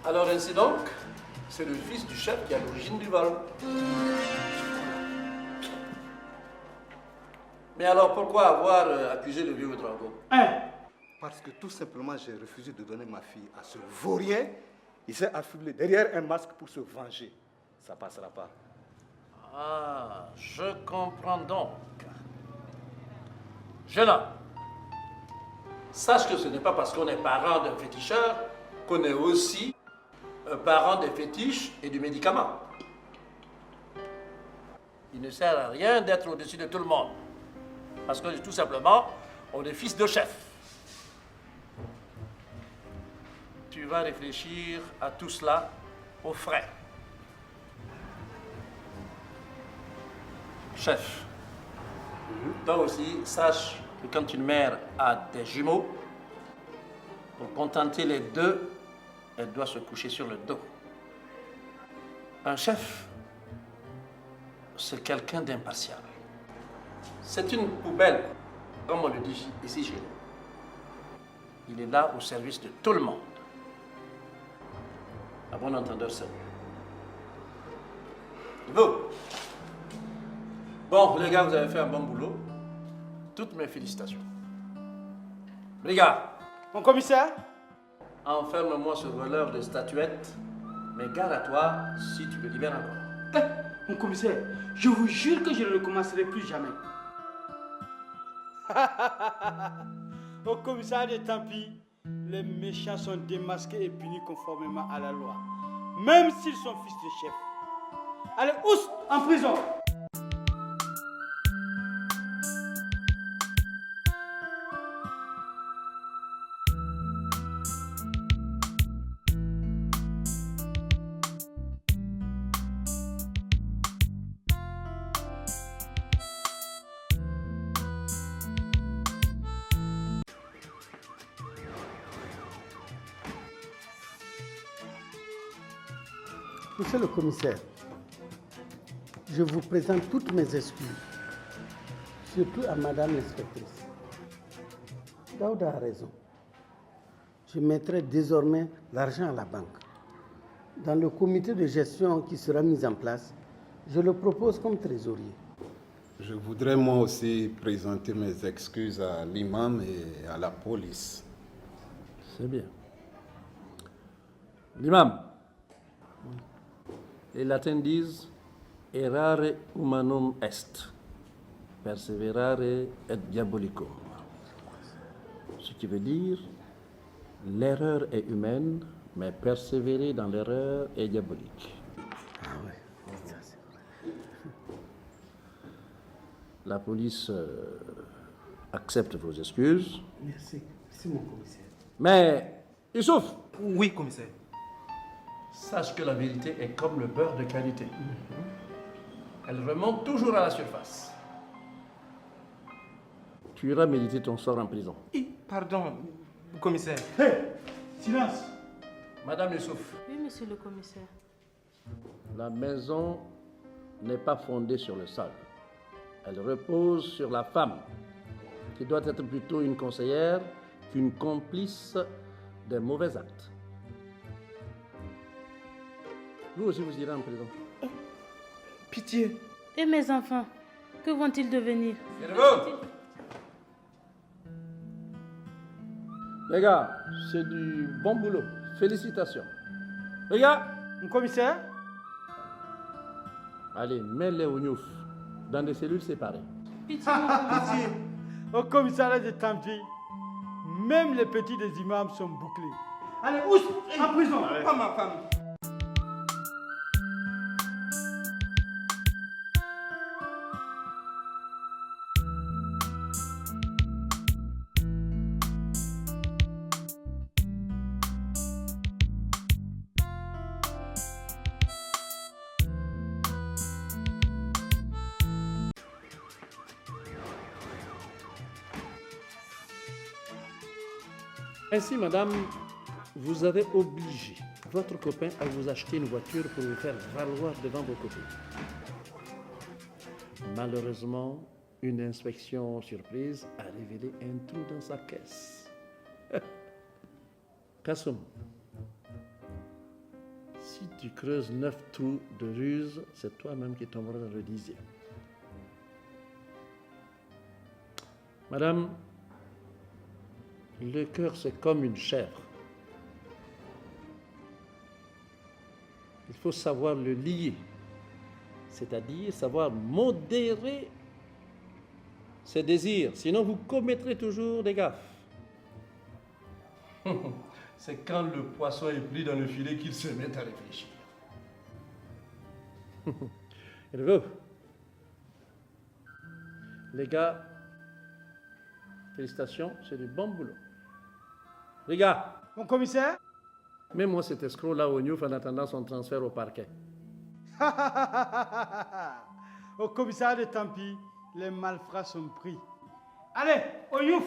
Alors ainsi donc, c'est le fils du chef qui est à l'origine du vol. Mais alors pourquoi avoir accusé le vieux Ouedraogo? Parce que tout simplement j'ai refusé de donner ma fille à ce vaurien. Il s'est affublé derrière un masque pour se venger. Ça passera pas. Ah, je comprends donc. Jeune homme, sache que ce n'est pas parce qu'on est parent d'un féticheur qu'on est aussi un parent des fétiches et du médicament. Il ne sert à rien d'être au-dessus de tout le monde. Parce que tout simplement, on est fils de chef. Tu vas réfléchir à tout cela au frais. Chef, toi aussi, sache que quand une mère a des jumeaux, pour contenter les deux, elle doit se coucher sur le dos. Un chef, c'est quelqu'un d'impartial. C'est une poubelle, comme on le dit ici chez nous. Il est là au service de tout le monde. À bon entendeur, c'est vous. Bon, les gars, vous avez fait un bon boulot. Toutes mes félicitations. Les gars. Mon commissaire? Enferme-moi ce voleur de statuettes, mais garde à toi si tu me libères encore. Mon commissaire, je vous jure que je ne le commencerai plus jamais. Au commissariat de Tampi, les méchants sont démasqués et punis conformément à la loi, même s'ils sont fils de chef. Allez, oust, en prison! Monsieur le commissaire, je vous présente toutes mes excuses, surtout à Madame l'inspectrice. Daouda a raison. Je mettrai désormais l'argent à la banque. Dans le comité de gestion qui sera mis en place, je le propose comme trésorier. Je voudrais moi aussi présenter mes excuses à l'imam et à la police. C'est bien. L'imam, les latins disent errare humanum est, perseverare et diabolicum. Ce qui veut dire l'erreur est humaine, mais persévérer dans l'erreur est diabolique. Ah oui, ça c'est vrai. La police accepte vos excuses. Merci, merci mon commissaire. Mais, Youssouf, Oui, commissaire. sache que la vérité est comme le beurre de qualité. Elle remonte toujours à la surface. Tu iras méditer ton sort en prison. Pardon, commissaire. Hé, silence! Madame Youssouf, Oui, monsieur le commissaire. la maison n'est pas fondée sur le sol. Elle repose sur la femme, qui doit être plutôt une conseillère qu'une complice des mauvais actes. Vous aussi, vous irez en prison. Pitié. Et mes enfants, que vont-ils devenir? Les gars, c'est du bon boulot. Félicitations. Les gars, Mon commissaire? allez, mets-les au Niouf, dans des cellules séparées. Pitié, mon commissaire. Au commissariat de Tampi, même les petits des imams sont bouclés. Allez, oust, en prison! Pas ma femme. Ainsi, madame, vous avez obligé votre copain à vous acheter une voiture pour vous faire valoir devant vos copines. Malheureusement, une inspection surprise a révélé un trou dans sa caisse. Kassoum, si tu creuses 9 trous de ruse, c'est toi-même qui tomberas dans le 10e. Madame, le cœur c'est comme une chèvre. Il faut savoir le lier, c'est-à-dire savoir modérer ses désirs, sinon vous commettrez toujours des gaffes. C'est quand le poisson est pris dans le filet qu'il se met à réfléchir. Et vous, les gars, félicitations, c'est du bon boulot. Les gars, Mon commissaire? mets-moi cet escroc-là au Newf en attendant son transfert au parquet. Au commissariat de Tampi, les malfrats sont pris. Allez, au Youf!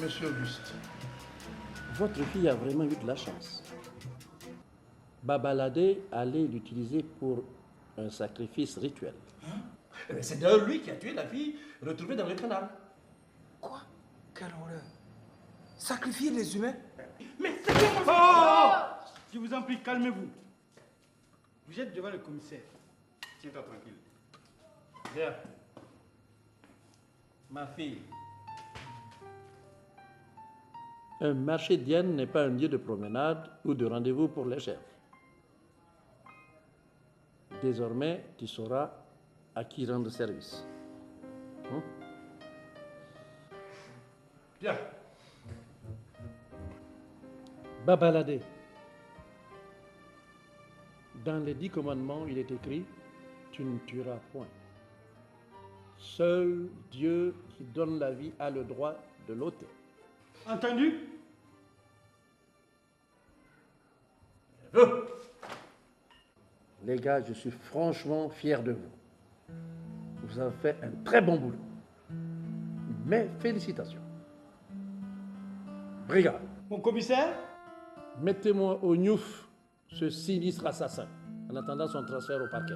Monsieur Auguste, votre fille a vraiment eu de la chance. Babaladé allait l'utiliser pour un sacrifice rituel. C'est d'ailleurs lui qui a tué la fille retrouvée dans le canal. Quoi? Quelle horreur. Sacrifier les humains? Mais c'est quoi? Je vous en prie, calmez-vous. Vous êtes devant le commissaire. Tiens-toi tranquille. Bien. Ma fille. Un marché d'Yenne n'est pas un lieu de promenade ou de rendez-vous pour les chèvres. Désormais, tu sauras à qui rendre service. Bien. Babaladé. Dans les 10 commandements, il est écrit « Tu ne tueras point ». Seul Dieu qui donne la vie a le droit de l'ôter. Entendu? Les gars, je suis franchement fier de vous. Vous avez fait un très bon boulot. Mes félicitations. Brigade, Mon commissaire? mettez-moi au Newf ce sinistre assassin en attendant son transfert au parquet.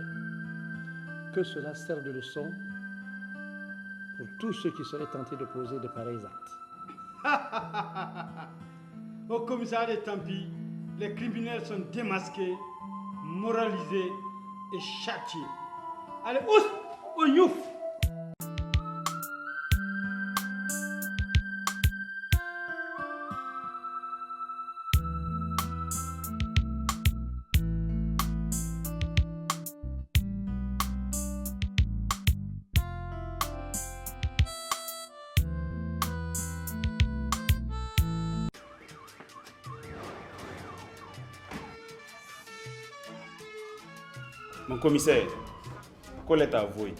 Que cela serve de leçon pour tous ceux qui seraient tentés de poser de pareils actes. Au commissariat de Tampi, les criminels sont démasqués, moralisés et châtiés. Allez, au Youf! Mon commissaire, Colette a avoué.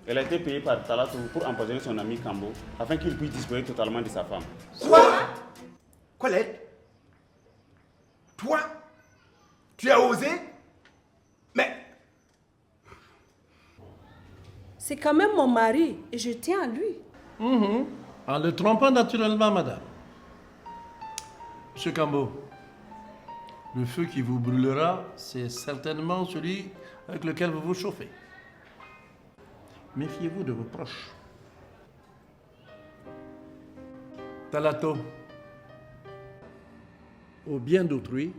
Elle a été payée par Talato pour empoisonner son ami Kambo afin qu'il puisse disposer totalement de sa femme. Quoi? Colette? Toi? Tu as osé? Mais... C'est quand même mon mari et je tiens à lui. En le trompant naturellement, madame. Monsieur Kambo, le feu qui vous brûlera, c'est certainement celui avec lequel vous vous chauffez. Méfiez-vous de vos proches. Talato, au bien d'autrui,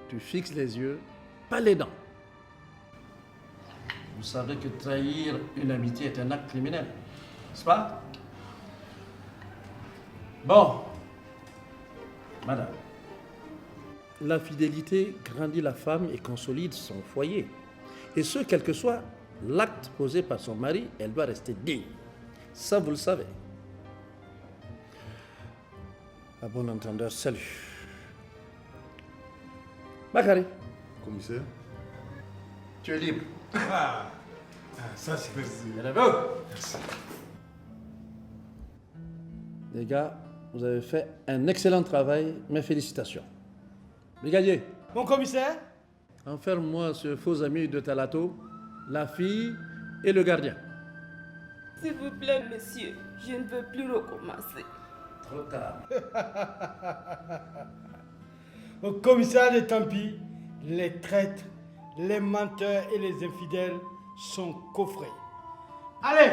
tu fixes les yeux, pas les dents. Vous savez que trahir une amitié est un acte criminel, n'est-ce pas? Bon, madame, la fidélité grandit la femme et consolide son foyer. Et ce, quel que soit l'acte posé par son mari, elle doit rester digne. Ça, vous le savez. À bon entendeur, salut. Bakary, Commissaire, tu es libre. Ça, c'est merci. Merci. Les gars, vous avez fait un excellent travail. Mes félicitations. Brigadier, Mon commissaire, enferme-moi ce faux ami de Talato, la fille et le gardien. S'il vous plaît, monsieur, je ne veux plus recommencer. Trop tard. au commissaire de Tampi, les traîtres, les menteurs et les infidèles sont coffrés. Allez,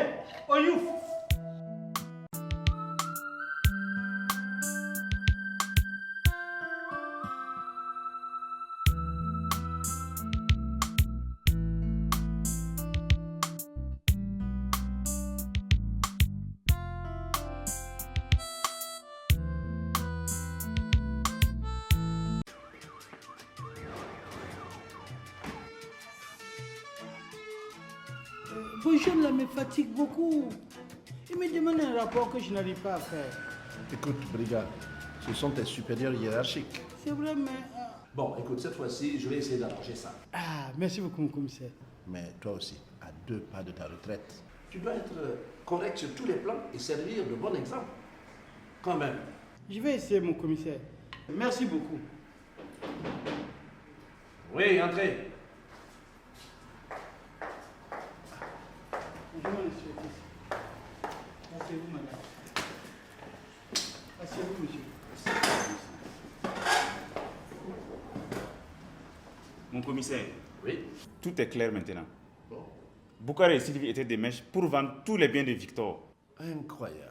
au youf! Vos jeunes là me fatiguent beaucoup. Ils me demandent un rapport que je n'arrive pas à faire. Écoute, brigade, ce sont tes supérieurs hiérarchiques. C'est vrai, mais... Bon, écoute, cette fois-ci, je vais essayer d'arranger ça. Ah, merci beaucoup, mon commissaire. Mais toi aussi, à 2 pas de ta retraite, tu dois être correct sur tous les plans et servir de bon exemple. Quand même. Je vais essayer, mon commissaire. Merci beaucoup. Oui, entrez. Bonjour, monsieur. Asseyez-vous, madame. Asseyez-vous, monsieur. Mon commissaire, Oui. tout est clair maintenant. Bon. Boukhara et Sylvie étaient des mèches pour vendre tous les biens de Victor. Incroyable.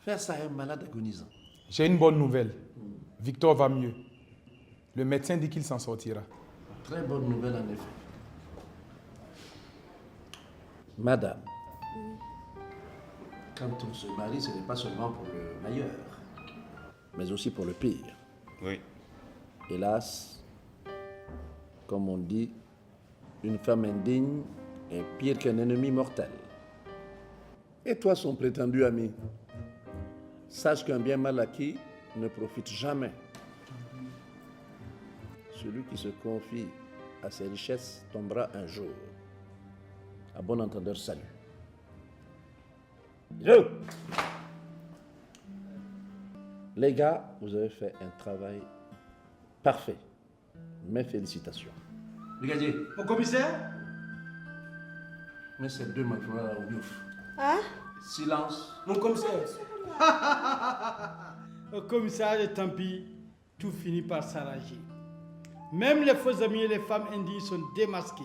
Faire ça à un malade agonisant. J'ai une bonne nouvelle. Victor va mieux. Le médecin dit qu'il s'en sortira. Très bonne nouvelle en effet. Madame, quand on se marie, ce n'est pas seulement pour le meilleur, mais aussi pour le pire. Oui. Hélas, comme on dit, une femme indigne est pire qu'un ennemi mortel. Et toi, son prétendu ami, sache qu'un bien mal acquis ne profite jamais. Celui qui se confie à ses richesses tombera un jour. À bon entendeur, salut. Yo! Les gars, vous avez fait un travail parfait. Mes félicitations. Brigadier, Mon commissaire? mets ces deux maintenant là au youf. Hein? Silence. Mon commissaire. Au commissariat de Tampi, tout finit par s'arranger. Même les faux amis et les femmes indignes sont démasqués.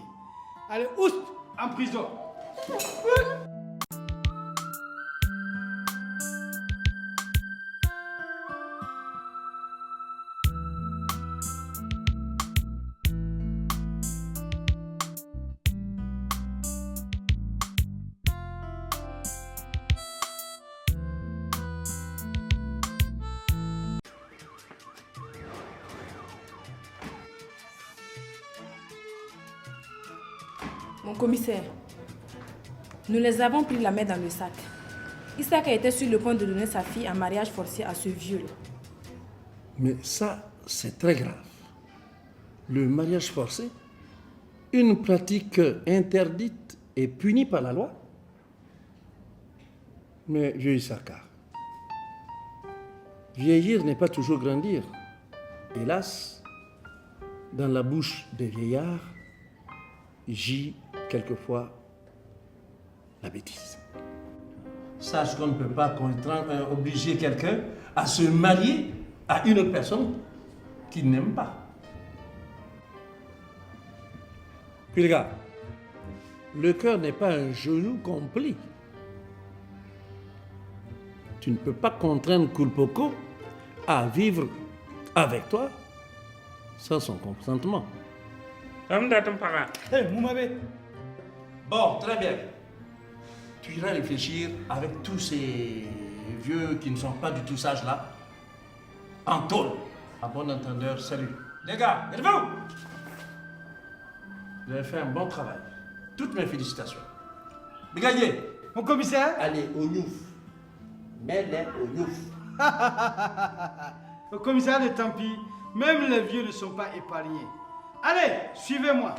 Allez, oust, en prison. Mon commissaire, nous les avons pris la main dans le sac. Isaac a été sur le point de donner sa fille en mariage forcé à ce vieux-là. Mais ça, c'est très grave. Le mariage forcé, une pratique interdite et punie par la loi. Mais vieux Issaka, vieillir n'est pas toujours grandir. Hélas, dans la bouche des vieillards, gît quelquefois la bêtise. Sache qu'on ne peut pas obliger quelqu'un à se marier à une autre personne qu'il n'aime pas. Puis regarde, le cœur n'est pas un genou complet. Tu ne peux pas contraindre Kulpoko à vivre avec toi sans son consentement. Hé, Moumabe. Bon, très bien. Tu iras réfléchir avec tous ces vieux qui ne sont pas du tout sages là. En tôle. À bon entendeur, salut. Les gars, levez-vous. Vous avez fait un bon travail. Toutes mes félicitations. Brigadier. Mon commissaire? Allez, au youf. Mets-les au youf. Au commissariat de Tampi, même les vieux ne sont pas épargnés. Allez, suivez-moi.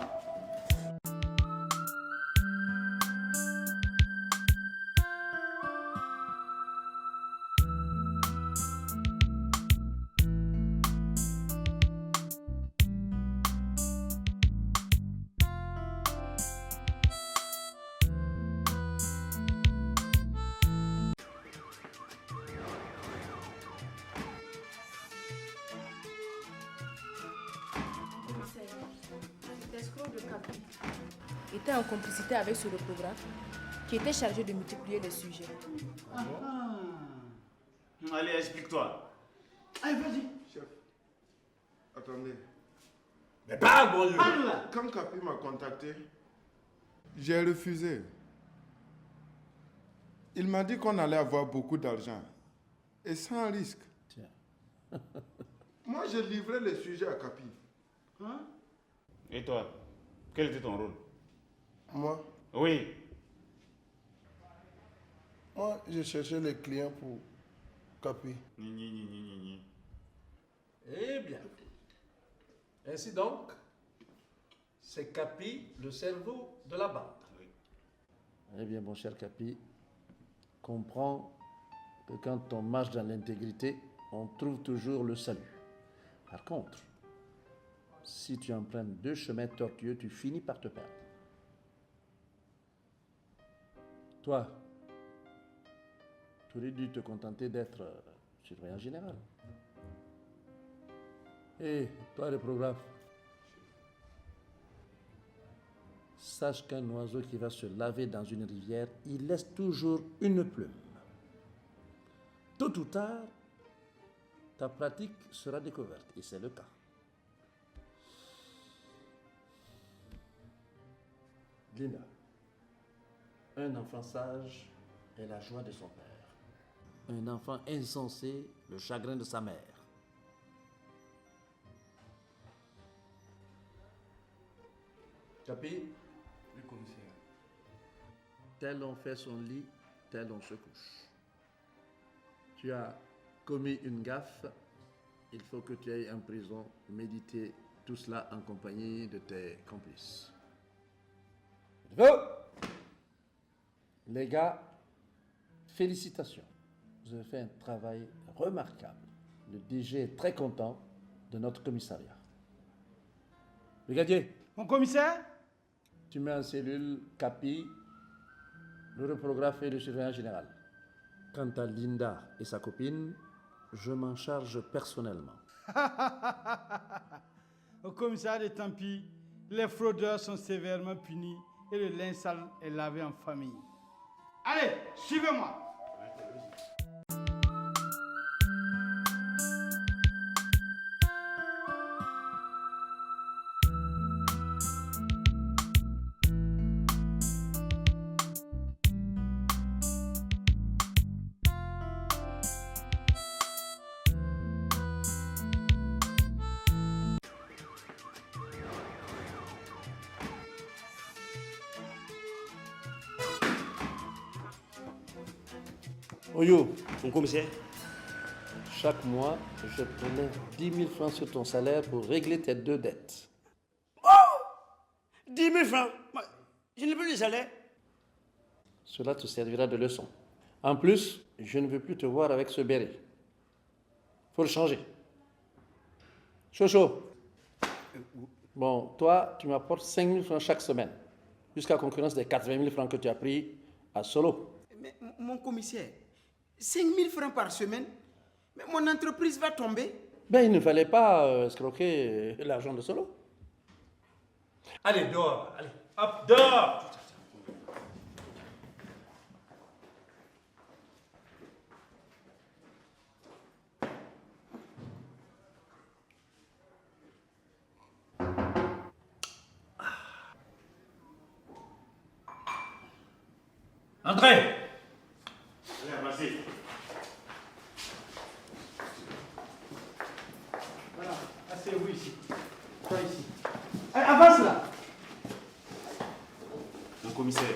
Cet escroc de Capi était en complicité avec ce reprographe qui était chargé de multiplier les sujets. Allez, explique-toi. Allez, vas-y. Chef, attendez. Mais parle, bon Dieu. Parle. Quand Capi m'a contacté, j'ai refusé. Il m'a dit qu'on allait avoir beaucoup d'argent et sans risque. Tiens. Moi, j'ai livré les sujets à Capi. Hein? Et toi, quel était ton rôle? Moi, Oui. je cherchais les clients pour Capi. Eh bien. Ainsi donc, c'est Capi, le cerveau de la bande. Eh bien, mon cher Capi, comprends que quand on marche dans l'intégrité, on trouve toujours le salut. Par contre, si tu empruntes 2 chemins tortueux, tu finis par te perdre. Toi, tu aurais dû te contenter d'être surveillant général. Et toi, le programme, sache qu'un oiseau qui va se laver dans une rivière, il laisse toujours une plume. Tôt ou tard, ta pratique sera découverte, et c'est le cas. Linda, un enfant sage est la joie de son père. Un enfant insensé, le chagrin de sa mère. Capi? Oui, commissaire. Tel on fait son lit, tel on se couche. Tu as commis une gaffe, il faut que tu ailles en prison méditer tout cela en compagnie de tes complices. Les gars, félicitations. Vous avez fait un travail remarquable. Le DG est très content de notre commissariat. Brigadier. Mon commissaire? Tu mets en cellule Capi, le reprographe et le surveillant général. Quant à Linda et sa copine, je m'en charge personnellement. Au commissariat de Tampi, les fraudeurs sont sévèrement punis et le linge sale est lavé en famille. Allez, suivez-moi. Oyo, Mon commissaire. chaque mois, je prélève 10 000 francs sur ton salaire pour régler tes 2 dettes. 10 000 francs. Je n'ai plus de salaire. Cela te servira de leçon. En plus, je ne veux plus te voir avec ce béret. Faut le changer. Chocho. Bon, toi, tu m'apportes 5 000 francs chaque semaine, jusqu'à concurrence des 80 000 francs que tu as pris à Solo. Mais mon commissaire, 5 000 francs par semaine, mais mon entreprise va tomber. Ben, il ne fallait pas escroquer l'argent de Solo. Allez, dehors, allez, hop, dehors. Entrez! Allez, merci. Voilà, asseyez-vous ici. Toi ici. Allez, avance là. Mon commissaire,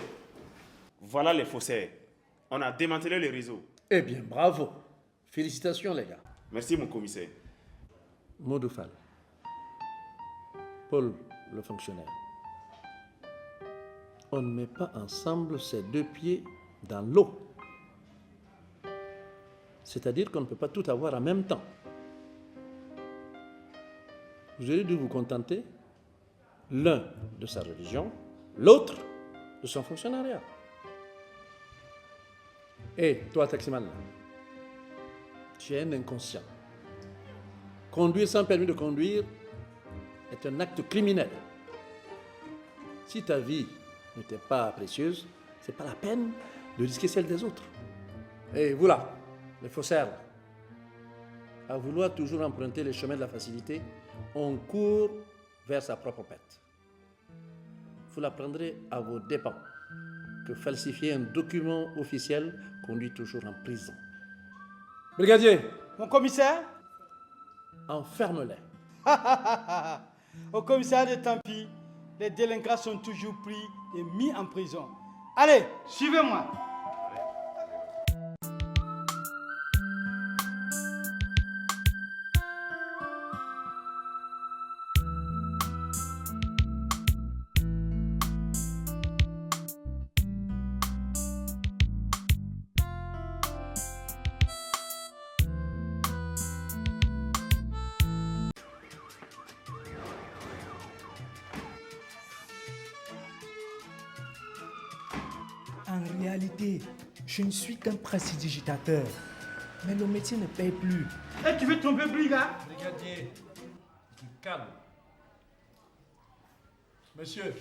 voilà les faussaires. On a démantelé le réseau. Eh bien, bravo. Félicitations, les gars. Merci, mon commissaire. Modoufal. Paul, le fonctionnaire, on ne met pas ensemble ses deux pieds dans l'eau. C'est-à-dire qu'on ne peut pas tout avoir en même temps. Vous auriez dû vous contenter, l'un de sa religion, l'autre de son fonctionnariat. Et toi, taximan, tu es un inconscient. Conduire sans permis de conduire est un acte criminel. Si ta vie n'était pas précieuse, ce n'est pas la peine de risquer celle des autres. Et vous là, les faussaires, à vouloir toujours emprunter les chemins de la facilité, on court vers sa propre perte. Vous l'apprendrez à vos dépens que falsifier un document officiel conduit toujours en prison. Brigadier! Mon commissaire? Enferme-les. Au commissariat de Tampi, les délinquants sont toujours pris et mis en prison. Allez, suivez-moi. En réalité, je ne suis qu'un prestidigitateur. Mais le métier ne paye plus. Et tu veux tromper brigade? Brigadier, du calme. Monsieur,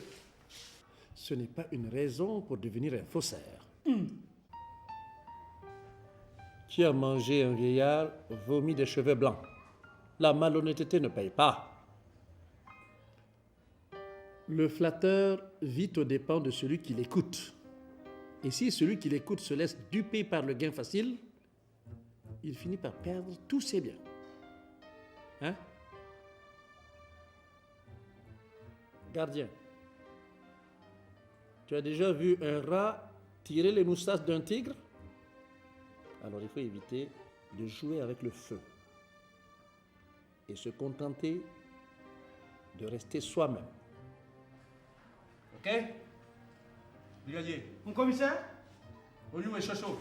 ce n'est pas une raison pour devenir un faussaire. Qui a mangé un vieillard vomit des cheveux blancs. La malhonnêteté ne paye pas. Le flatteur vit aux dépens de celui qui l'écoute. Et si celui qui l'écoute se laisse duper par le gain facile, il finit par perdre tous ses biens. Hein? Gardien, tu as déjà vu un rat tirer les moustaches d'un tigre? Alors il faut éviter de jouer avec le feu et se contenter de rester soi-même. Ok? Brigadier. Mon commissaire? Oyou et Chacho.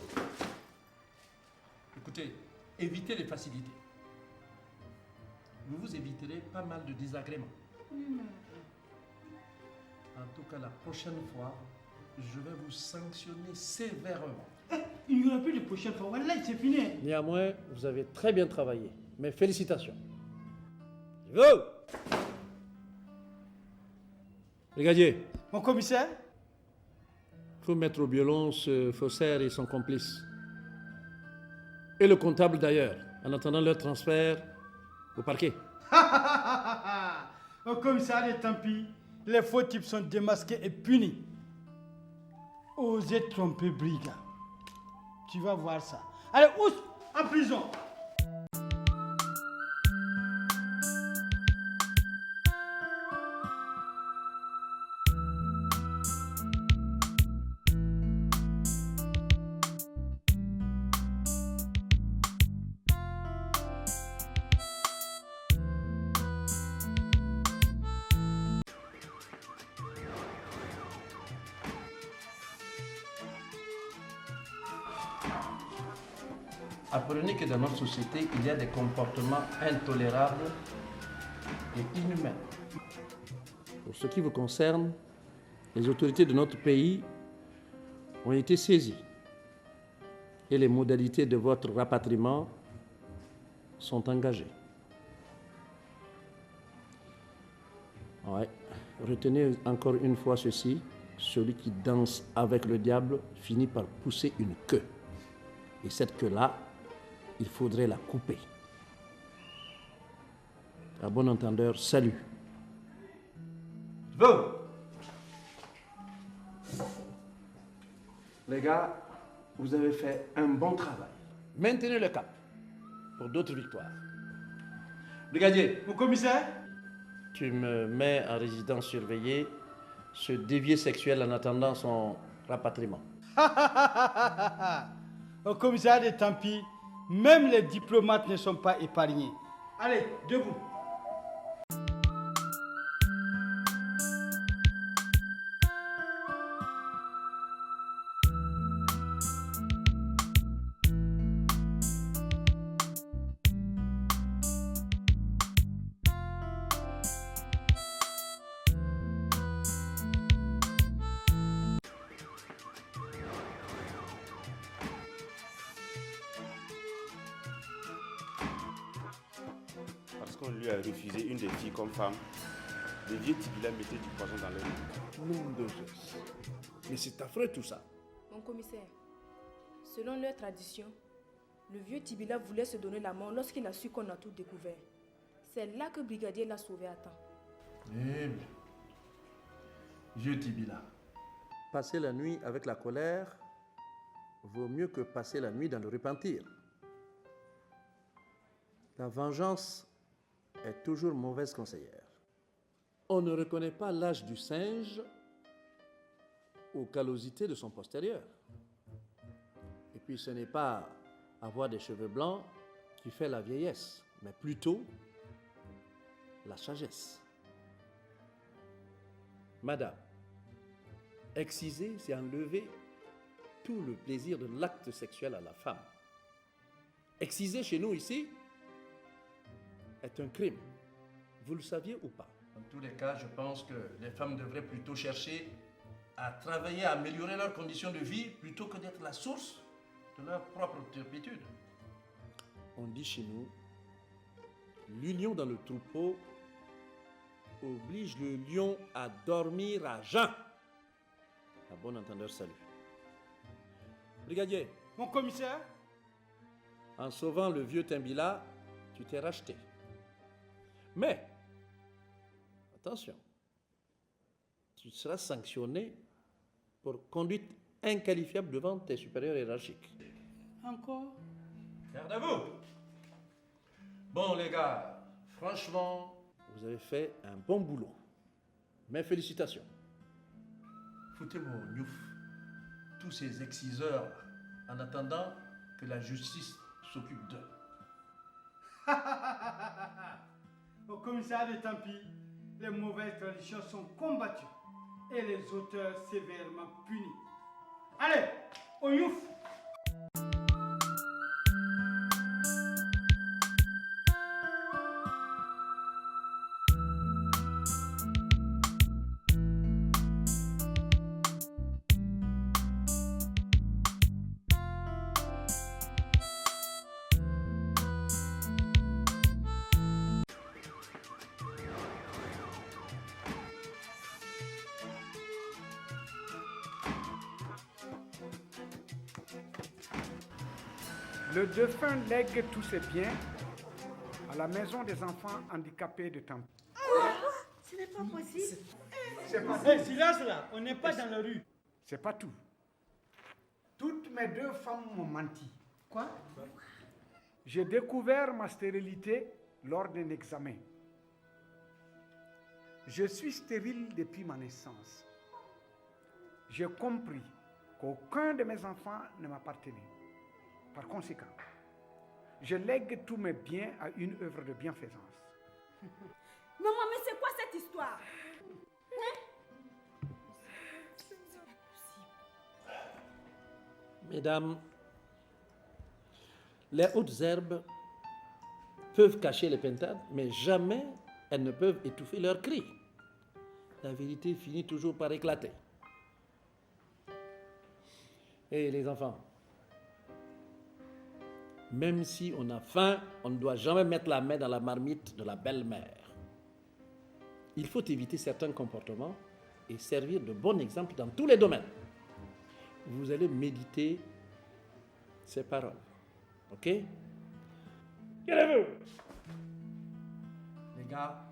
Écoutez, évitez les facilités. Vous vous éviterez pas mal de désagréments. En tout cas, la prochaine fois, je vais vous sanctionner sévèrement. Il n'y aura plus de prochaine fois. Voilà, c'est fini. Néanmoins, vous avez très bien travaillé. Mes félicitations. Vous! Brigadier. Mon commissaire? Il faut mettre au violon ce faussaire et son complice. Et le comptable d'ailleurs, en attendant leur transfert au parquet. Au commissariat de Tampi, les faux types sont démasqués et punis. Osez tromper brigand. Tu vas voir ça. Allez, oust, en prison. Apprenez que dans notre société, il y a des comportements intolérables et inhumains. Pour ce qui vous concerne, les autorités de notre pays ont été saisies et les modalités de votre rapatriement sont engagées. Ouais. Retenez encore une fois ceci, celui qui danse avec le diable finit par pousser une queue. Et cette queue-là, il faudrait la couper. À bon entendeur, salut. Vous! Les gars, vous avez fait un bon travail. Maintenez le cap pour d'autres victoires. Brigadier. Mon commissaire? Tu me mets en résidence surveillée, ce dévié sexuel en attendant son rapatriement. Au commissariat de Tampi, même les diplomates ne sont pas épargnés. Allez, debout. lorsqu'on lui a refusé une des filles comme femme, le vieux Tibila mettait du poison dans leur lit. Nom de Zeus. Mais c'est affreux tout ça. Mon commissaire, selon leur tradition, le vieux Tibila voulait se donner la mort lorsqu'il a su qu'on a tout découvert. C'est là que Brigadier l'a sauvé à temps. Eh bien. Vieux Tibila. Passer la nuit avec la colère vaut mieux que passer la nuit dans le repentir. La vengeance est toujours mauvaise conseillère. On ne reconnaît pas l'âge du singe aux callosités de son postérieur. Et puis ce n'est pas avoir des cheveux blancs qui fait la vieillesse, mais plutôt la sagesse. Madame, exciser, c'est enlever tout le plaisir de l'acte sexuel à la femme. Exciser chez nous ici est un crime. Vous le saviez ou pas? Dans tous les cas, je pense que les femmes devraient plutôt chercher à travailler, à améliorer leurs conditions de vie plutôt que d'être la source de leur propre turpitude. On dit chez nous, l'union dans le troupeau oblige le lion à dormir à jeun. À bon entendeur, salut. Brigadier. Mon commissaire? En sauvant le vieux Timbila, tu t'es racheté. Mais, attention, tu seras sanctionné pour conduite inqualifiable devant tes supérieurs hiérarchiques. Encore? Garde à vous. Bon, les gars, franchement, vous avez fait un bon boulot. Mes félicitations. Foutez-moi au gnouf tous ces exciseurs en attendant que la justice s'occupe d'eux. Au commissariat de Tampi, les mauvaises traditions sont combattues et les auteurs sévèrement punis. Allez, au youf! Le défunt lègue tous ses biens à la maison des enfants handicapés de Tampi. Ce n'est pas possible. C'est pas ça. Silence là, on n'est pas dans la rue. C'est pas tout. Toutes mes deux femmes m'ont menti. Quoi? J'ai découvert ma stérilité lors d'un examen. Je suis stérile depuis ma naissance. J'ai compris qu'aucun de mes enfants ne m'appartenait. Par conséquent, je lègue tous mes biens à une œuvre de bienfaisance. Maman, mais c'est quoi cette histoire? Mesdames, les hautes herbes peuvent cacher les pintades, mais jamais elles ne peuvent étouffer leurs cris. La vérité finit toujours par éclater. Et les enfants, même si on a faim, on ne doit jamais mettre la main dans la marmite de la belle-mère. Il faut éviter certains comportements et servir de bon exemple dans tous les domaines. Vous allez méditer ces paroles. Ok? Levez-vous! Les gars,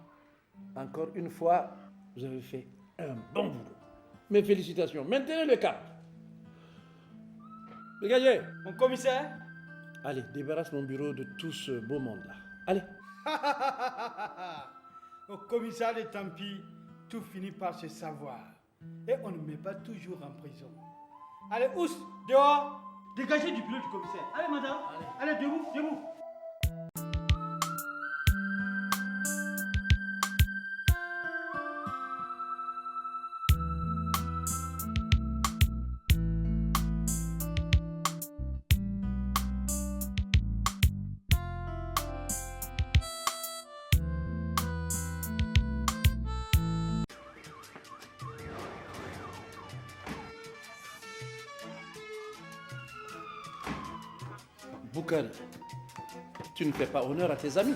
encore une fois, vous avez fait un bon boulot. Mes félicitations. Maintenez le cap. Brigadier. Mon commissaire? Allez, débarrasse mon bureau de tout ce beau monde-là. Allez. Au commissariat de Tampi, tout finit par se savoir. Et on ne met pas toujours en prison. Allez, Ous, dehors. Dégagez du bureau du commissaire. Allez, madame. Allez, debout, debout. Boukari, tu ne fais pas honneur à tes amis.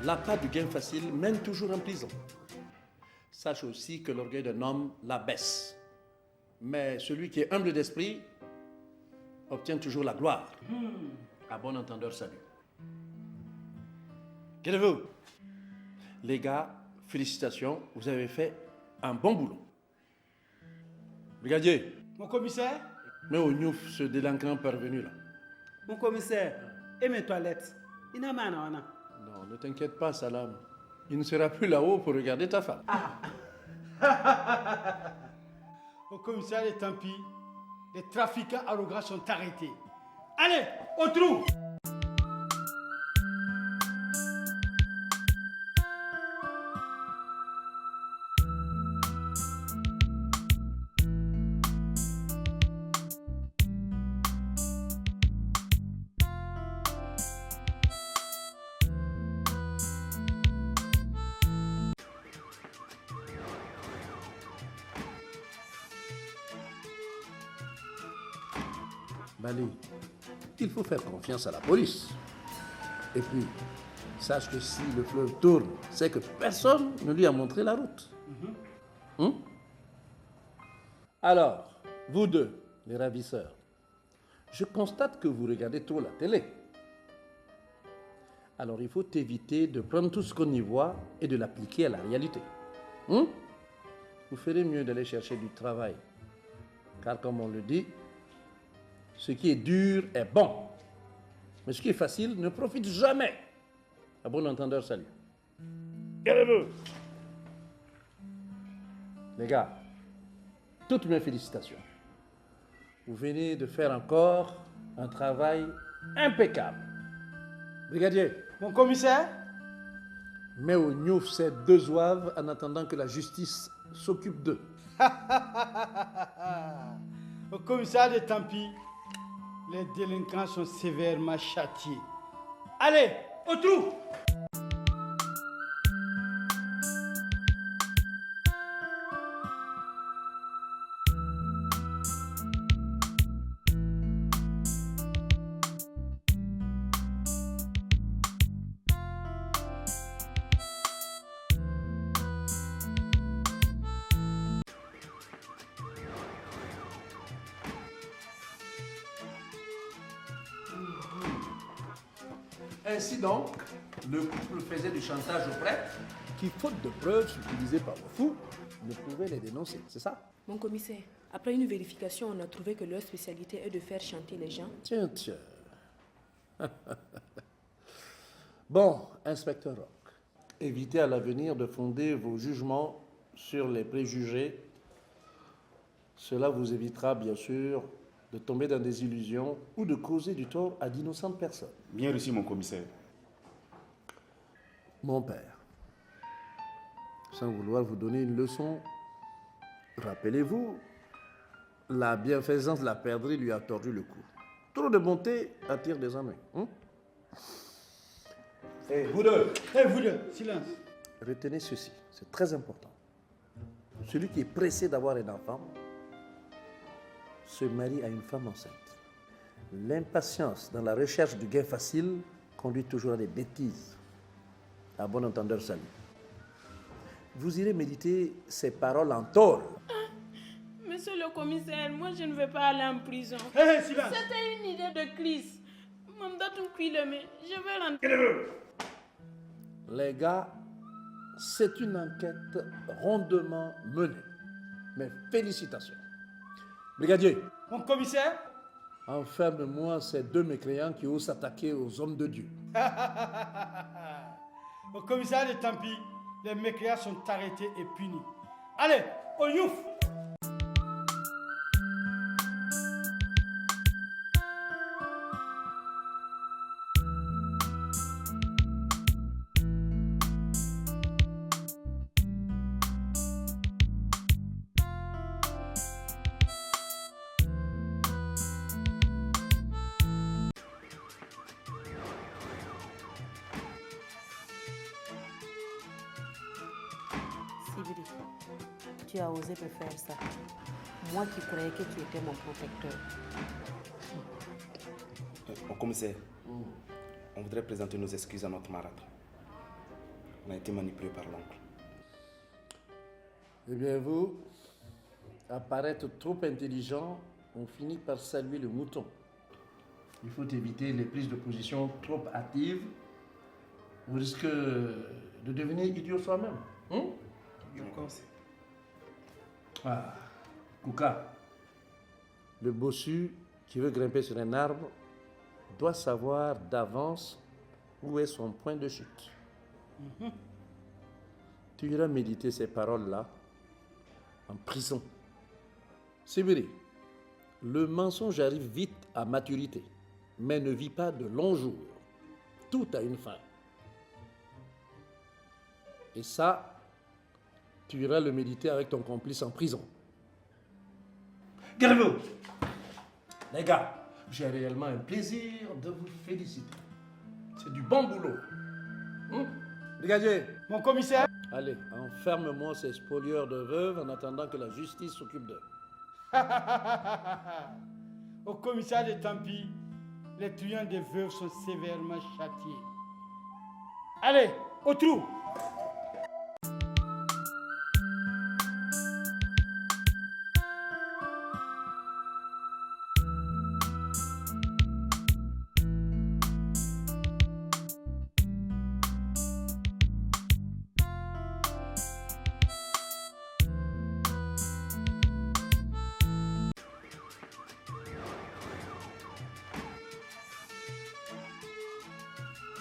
l'appât du gain facile mène toujours en prison. Sache aussi que l'orgueil d'un homme l'abaisse. Mais celui qui est humble d'esprit obtient toujours la gloire. À bon entendeur, salut. Qu'est-ce les gars, félicitations, vous avez fait un bon boulot. Brigadier. Mon commissaire? Mais au Niouf, ce délinquant parvenu là. Mon commissaire, et mes toilettes? Non, ne t'inquiète pas, Salam. Il ne sera plus là-haut pour regarder ta femme. Au commissaire, et tant pis, les trafiquants arrogants sont arrêtés. Allez, au trou! Bali, il faut faire confiance à la police. Et puis, sache que si le fleuve tourne, c'est que personne ne lui a montré la route. Alors, vous deux, les ravisseurs, je constate que vous regardez trop la télé. Alors, il faut éviter de prendre tout ce qu'on y voit et de l'appliquer à la réalité. Vous ferez mieux d'aller chercher du travail. Car comme on le dit, ce qui est dur est bon. Mais ce qui est facile ne profite jamais. À bon entendeur, salut. Les gars, toutes mes félicitations. Vous venez de faire encore un travail impeccable. Brigadier. Mon commissaire? Mets au Niouf ces deux zouaves en attendant que la justice s'occupe d'eux. Au commissaire de Tampi, les délinquants sont sévèrement châtiés. Allez, au trou! Ainsi donc, le couple faisait du chantage au prêtre qui, faute de preuves utilisées par le fou, ne pouvait les dénoncer, c'est ça? Mon commissaire, après une vérification, on a trouvé que leur spécialité est de faire chanter les gens. Tiens. Bon, inspecteur Rock, évitez à l'avenir de fonder vos jugements sur les préjugés. Cela vous évitera, bien sûr, de tomber dans des illusions ou de causer du tort à d'innocentes personnes. Bien reçu, mon commissaire. Mon père, sans vouloir vous donner une leçon, rappelez-vous, la bienfaisance de la perdrix lui a tordu le cou. Trop de bonté attire des ennuis. Vous deux, silence. Retenez ceci, c'est très important. Celui qui est pressé d'avoir un enfant se marie à une femme enceinte. L'impatience dans la recherche du gain facile conduit toujours à des bêtises. À bon entendeur, salut. Vous irez méditer ces paroles en tôle. Monsieur le commissaire, moi je ne veux pas aller en prison. Silence. C'était une idée de crise. Je vais rentrer. Les gars, c'est une enquête rondement menée. Mes félicitations. Brigadier. Mon commissaire? Enferme-moi ces deux mécréants qui osent s'attaquer aux hommes de Dieu. Au commissaire de Tampi, les mécréants sont arrêtés et punis. Allez, au Youf! Sibiri, tu as osé me faire ça. Moi qui croyais que tu étais mon protecteur. Au commissaire, on voudrait présenter nos excuses à notre marâtre. On a été manipulé par l'oncle. Eh bien, vous, à paraître trop intelligent, on finit par saluer le mouton. Il faut éviter les prises de position trop hâtives. On risque de devenir idiot soi-même. Je conseille. Ah, Kouka, le bossu qui veut grimper sur un arbre doit savoir d'avance où est son point de chute. Tu iras méditer ces paroles-là en prison. Sibiri, le mensonge arrive vite à maturité, mais ne vit pas de longs jours. Tout a une fin. Et ça, tu iras le méditer avec ton complice en prison. Gardez-vous! Les gars, j'ai réellement un plaisir de vous féliciter. C'est du bon boulot. Brigadier. Mon commissaire. Allez, enferme-moi ces spolieurs de veuves en attendant que la justice s'occupe d'eux. Au commissaire de Tampi, les truands des veuves sont sévèrement châtiés. Allez, au trou!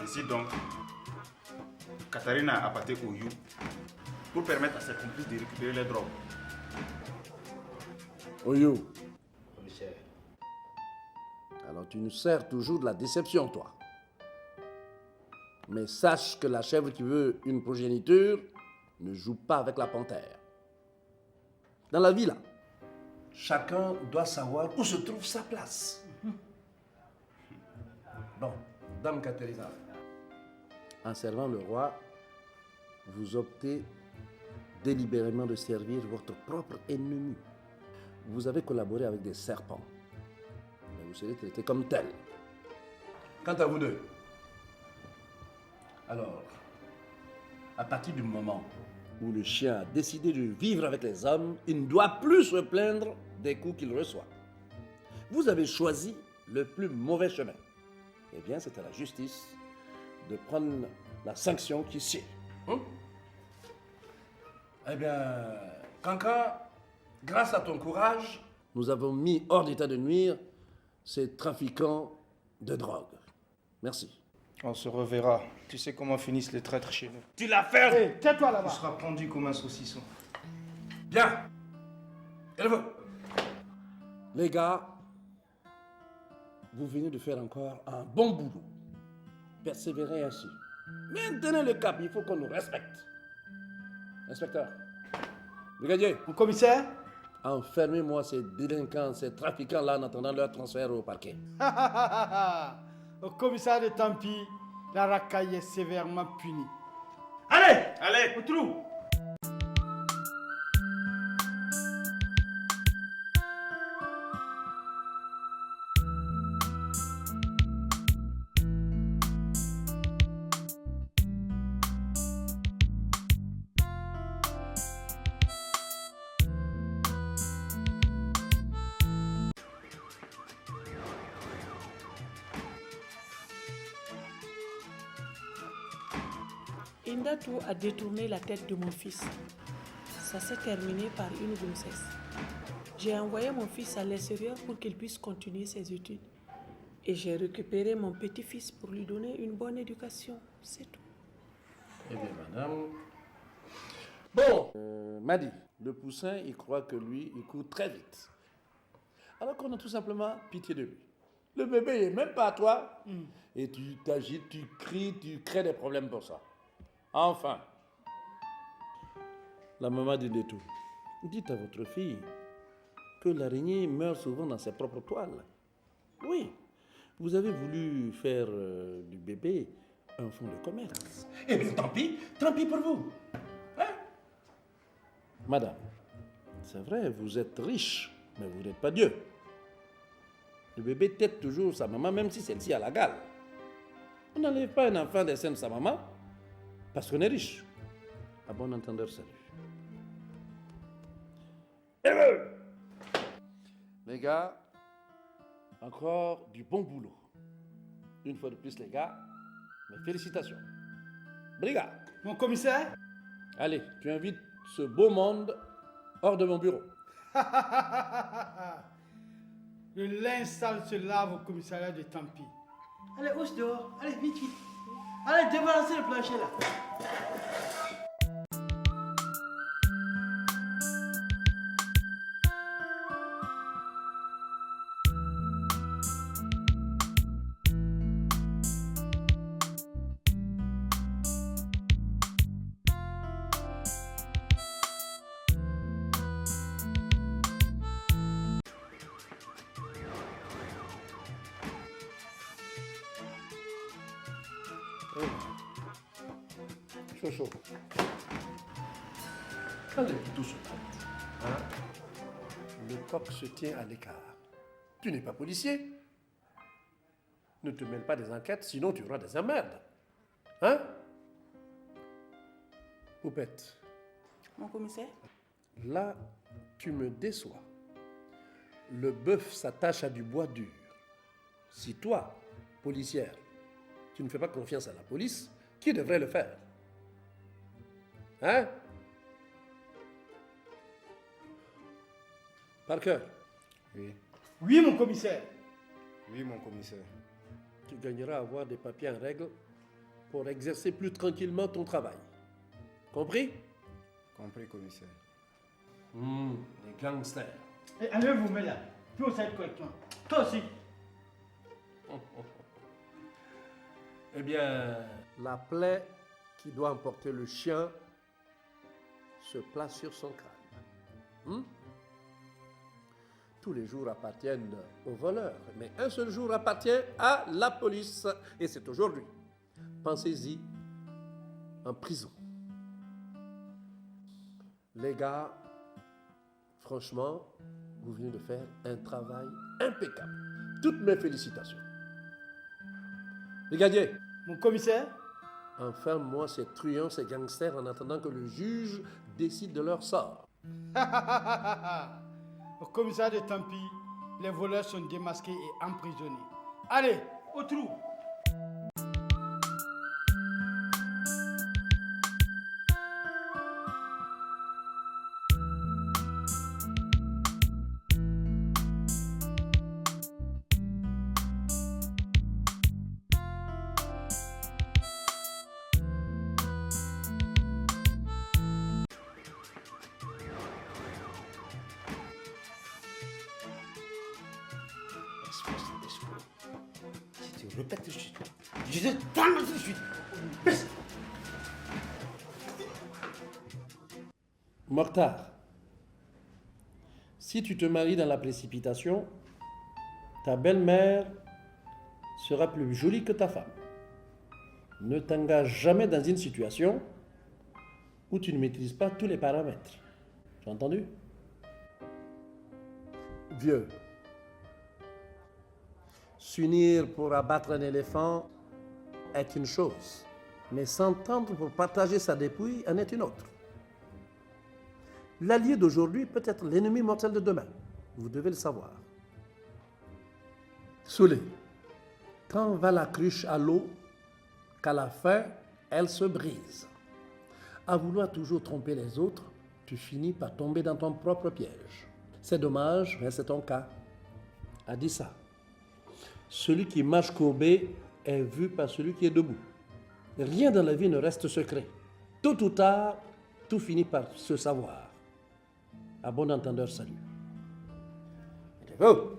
Ainsi donc, Katharina a appâté Oyo pour permettre à ses complices de récupérer les drogues. Oyo. Commissaire. Alors tu nous sers toujours de la déception, toi. Mais sache que la chèvre qui veut une progéniture ne joue pas avec la panthère. Dans la vie, là, chacun doit savoir où se trouve sa place. Bon, Dame Katharina, en servant le roi, vous optez délibérément de servir votre propre ennemi. Vous avez collaboré avec des serpents, mais vous serez traité comme tel. Quant à vous deux, alors, à partir du moment où le chien a décidé de vivre avec les hommes, il ne doit plus se plaindre des coups qu'il reçoit. Vous avez choisi le plus mauvais chemin. Eh bien, c'est à la justice de prendre la sanction qui sied. Eh bien, Kanka, grâce à ton courage, nous avons mis hors d'état de nuire ces trafiquants de drogue. Merci. On se reverra. Tu sais comment finissent les traîtres chez nous. Tu l'as fait. Hey, tais-toi là-bas. Tu seras pendu comme un saucisson. Bien. Élevez. Les gars, vous venez de faire encore un bon boulot. Persévérez ainsi. Maintenez le cap, il faut qu'on nous respecte. Inspecteur. Brigadier. Mon commissaire. Enfermez-moi ces délinquants, ces trafiquants-là en attendant leur transfert au parquet. Au commissaire de Tampi, la racaille est sévèrement punie. Allez, allez, au trou. Indatou a détourné la tête de mon fils. Ça s'est terminé par une grossesse. J'ai envoyé mon fils à l'extérieur pour qu'il puisse continuer ses études. Et j'ai récupéré mon petit-fils pour lui donner une bonne éducation. C'est tout. Eh bien, madame. Bon, Madi, le poussin, il croit que lui, il court très vite. Alors qu'on a tout simplement pitié de lui. Le bébé n'est même pas à toi. Et tu t'agites, tu cries, tu crées des problèmes pour ça. Enfin, la maman dit de tout. Dites à votre fille que l'araignée meurt souvent dans ses propres toiles. Oui, vous avez voulu faire du bébé un fonds de commerce. Eh bien, tant pis pour vous. Hein? Madame, c'est vrai, vous êtes riche, mais vous n'êtes pas Dieu. Le bébé tête toujours sa maman, même si celle-ci a la gale. On n'enlève pas un enfant des seins de sa maman. Parce qu'on est riche. À bon entendeur, salut. Les gars, encore du bon boulot. Une fois de plus, les gars, mes félicitations. Brigade. Mon commissaire? Allez, tu invites ce beau monde hors de mon bureau. Le linge sale se lave au commissariat de Tampi. Allez, hausse dehors. Allez, vite, vite. Allez, débalancez le plancher là. Chaud. Quand les couteaux se battent, hein, le coq se tient à l'écart. Tu n'es pas policier. Ne te mêle pas des enquêtes, sinon tu auras des emmerdes. Hein? Poupette. Mon commissaire? Là, tu me déçois. Le bœuf s'attache à du bois dur. Si toi, policière, tu ne fais pas confiance à la police, qui devrait le faire? Hein? Parker. Oui. Oui, mon commissaire. Oui, mon commissaire. Tu gagneras à avoir des papiers en règle pour exercer plus tranquillement ton travail. Compris? Compris, commissaire. Les gangsters. Et allez vous mettre là. Puis on s'aide correctement. Toi aussi. Eh bien, la plaie qui doit emporter le chien se place sur son crâne. Tous les jours appartiennent aux voleurs, mais un seul jour appartient à la police, et c'est aujourd'hui. Pensez-y, en prison. Les gars, franchement, vous venez de faire un travail impeccable. Toutes mes félicitations. Brigadier. Mon commissaire? Enferme-moi ces truands, ces gangsters, en attendant que le juge décide de leur sort. Au commissariat de Tampi, les voleurs sont démasqués et emprisonnés. Allez, au trou! Si tu répètes, je te tends tout de suite. Mokhtar, si tu te maries dans la précipitation, ta belle-mère sera plus jolie que ta femme. Ne t'engage jamais dans une situation où tu ne maîtrises pas tous les paramètres. Tu as entendu? Vieux. S'unir pour abattre un éléphant est une chose, mais s'entendre pour partager sa dépouille en est une autre. L'allié d'aujourd'hui peut être l'ennemi mortel de demain. Vous devez le savoir. Soulé, tant va la cruche à l'eau qu'à la fin, elle se brise. À vouloir toujours tromper les autres, tu finis par tomber dans ton propre piège. C'est dommage, mais c'est ton cas. A dit ça. Celui qui marche courbé est vu par celui qui est debout. Rien dans la vie ne reste secret. Tôt ou tard, tout finit par se savoir. À bon entendeur, salut. Oh.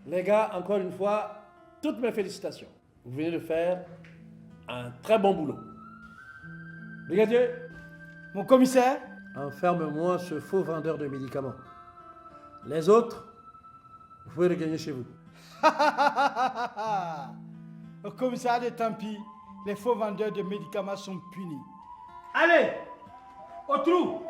Les gars, encore une fois, toutes mes félicitations. Vous venez de faire un très bon boulot. Brigadier. Mon commissaire. Enferme-moi ce faux vendeur de médicaments. Les autres, vous pouvez regagner chez vous. Au commissariat de Tampi, les faux vendeurs de médicaments sont punis. Allez, au trou!